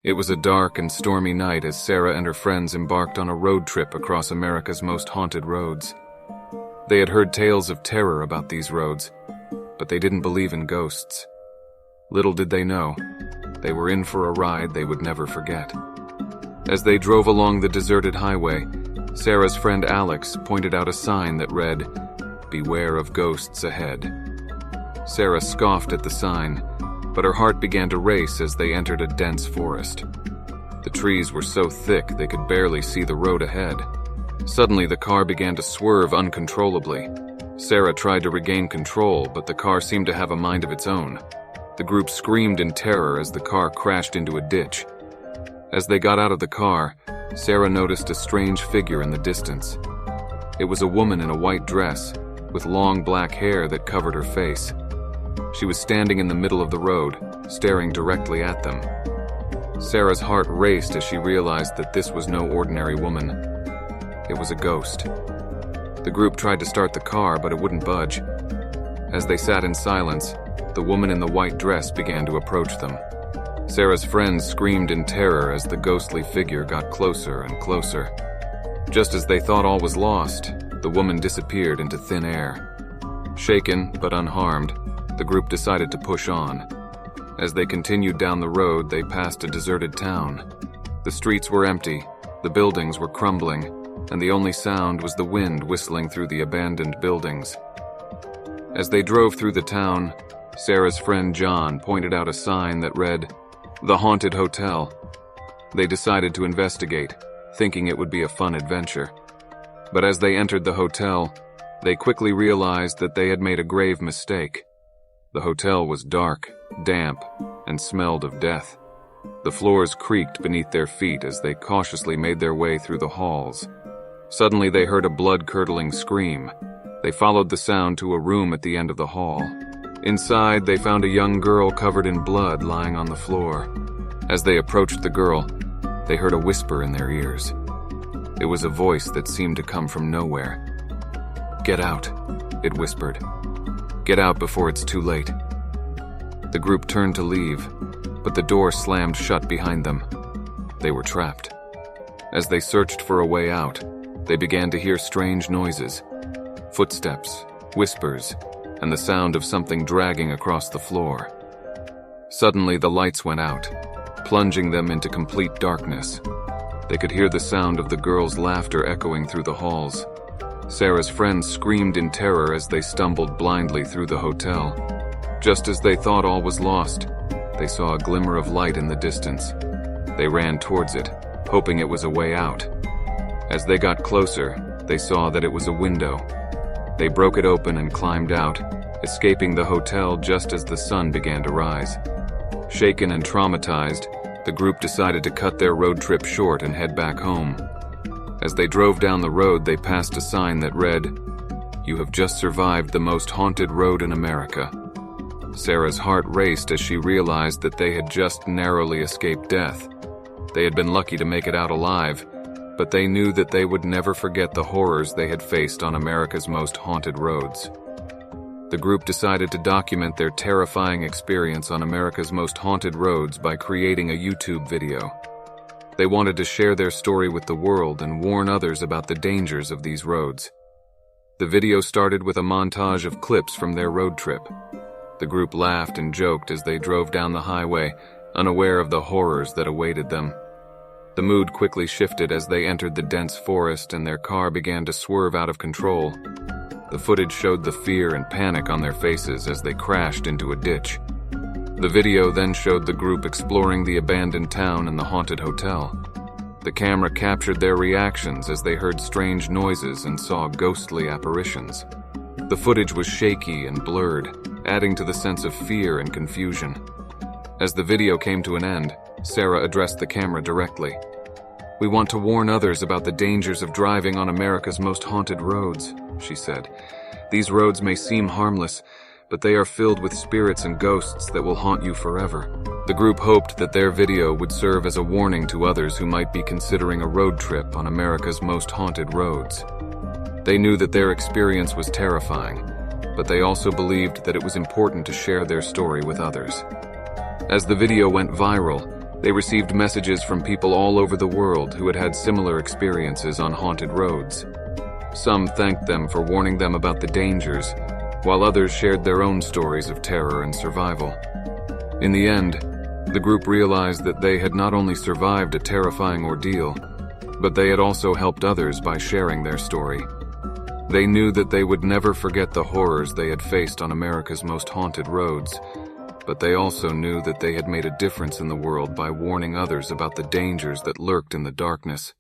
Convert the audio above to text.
It was a dark and stormy night as Sarah and her friends embarked on a road trip across America's most haunted roads. They had heard tales of terror about these roads, but they didn't believe in ghosts. Little did they know, they were in for a ride they would never forget. As they drove along the deserted highway, Sarah's friend Alex pointed out a sign that read, "Beware of ghosts ahead." Sarah scoffed at the sign, but her heart began to race as they entered a dense forest. The trees were so thick they could barely see the road ahead. Suddenly, the car began to swerve uncontrollably. Sarah tried to regain control, but the car seemed to have a mind of its own. The group screamed in terror as the car crashed into a ditch. As they got out of the car, Sarah noticed a strange figure in the distance. It was a woman in a white dress, with long black hair that covered her face. She was standing in the middle of the road, staring directly at them. Sarah's heart raced as she realized that this was no ordinary woman. It was a ghost. The group tried to start the car, but it wouldn't budge. As they sat in silence, the woman in the white dress began to approach them. Sarah's friends screamed in terror as the ghostly figure got closer and closer. Just as they thought all was lost, the woman disappeared into thin air. Shaken but unharmed, the group decided to push on. As they continued down the road, they passed a deserted town. The streets were empty, the buildings were crumbling, and the only sound was the wind whistling through the abandoned buildings. As they drove through the town, Sarah's friend John pointed out a sign that read, "The Haunted Hotel." They decided to investigate, thinking it would be a fun adventure. But as they entered the hotel, they quickly realized that they had made a grave mistake. The hotel was dark, damp, and smelled of death. The floors creaked beneath their feet as they cautiously made their way through the halls. Suddenly they heard a blood-curdling scream. They followed the sound to a room at the end of the hall. Inside, they found a young girl covered in blood lying on the floor. As they approached the girl, they heard a whisper in their ears. It was a voice that seemed to come from nowhere. "Get out," it whispered. "Get out before it's too late." The group turned to leave, but the door slammed shut behind them. They were trapped. As they searched for a way out, they began to hear strange noises. Footsteps, whispers, and the sound of something dragging across the floor. Suddenly the lights went out, plunging them into complete darkness. They could hear the sound of the girl's laughter echoing through the halls. Sarah's friends screamed in terror as they stumbled blindly through the hotel. Just as they thought all was lost, they saw a glimmer of light in the distance. They ran towards it, hoping it was a way out. As they got closer, they saw that it was a window. They broke it open and climbed out, escaping the hotel just as the sun began to rise. Shaken and traumatized, the group decided to cut their road trip short and head back home. As they drove down the road, they passed a sign that read, "You have just survived the most haunted road in America." Sarah's heart raced as she realized that they had just narrowly escaped death. They had been lucky to make it out alive, but they knew that they would never forget the horrors they had faced on America's most haunted roads. The group decided to document their terrifying experience on America's most haunted roads by creating a YouTube video. They wanted to share their story with the world and warn others about the dangers of these roads. The video started with a montage of clips from their road trip. The group laughed and joked as they drove down the highway, unaware of the horrors that awaited them. The mood quickly shifted as they entered the dense forest and their car began to swerve out of control. The footage showed the fear and panic on their faces as they crashed into a ditch. The video then showed the group exploring the abandoned town and the haunted hotel. The camera captured their reactions as they heard strange noises and saw ghostly apparitions. The footage was shaky and blurred, adding to the sense of fear and confusion. As the video came to an end, Sarah addressed the camera directly. "We want to warn others about the dangers of driving on America's most haunted roads," she said. "These roads may seem harmless, but they are filled with spirits and ghosts that will haunt you forever." The group hoped that their video would serve as a warning to others who might be considering a road trip on America's most haunted roads. They knew that their experience was terrifying, but they also believed that it was important to share their story with others. As the video went viral, They received messages from people all over the world who had had similar experiences on haunted roads. Some thanked them for warning them about the dangers, while others shared their own stories of terror and survival. In the end, the group realized that they had not only survived a terrifying ordeal, but they had also helped others by sharing their story. They knew that they would never forget the horrors they had faced on America's most haunted roads, but they also knew that they had made a difference in the world by warning others about the dangers that lurked in the darkness.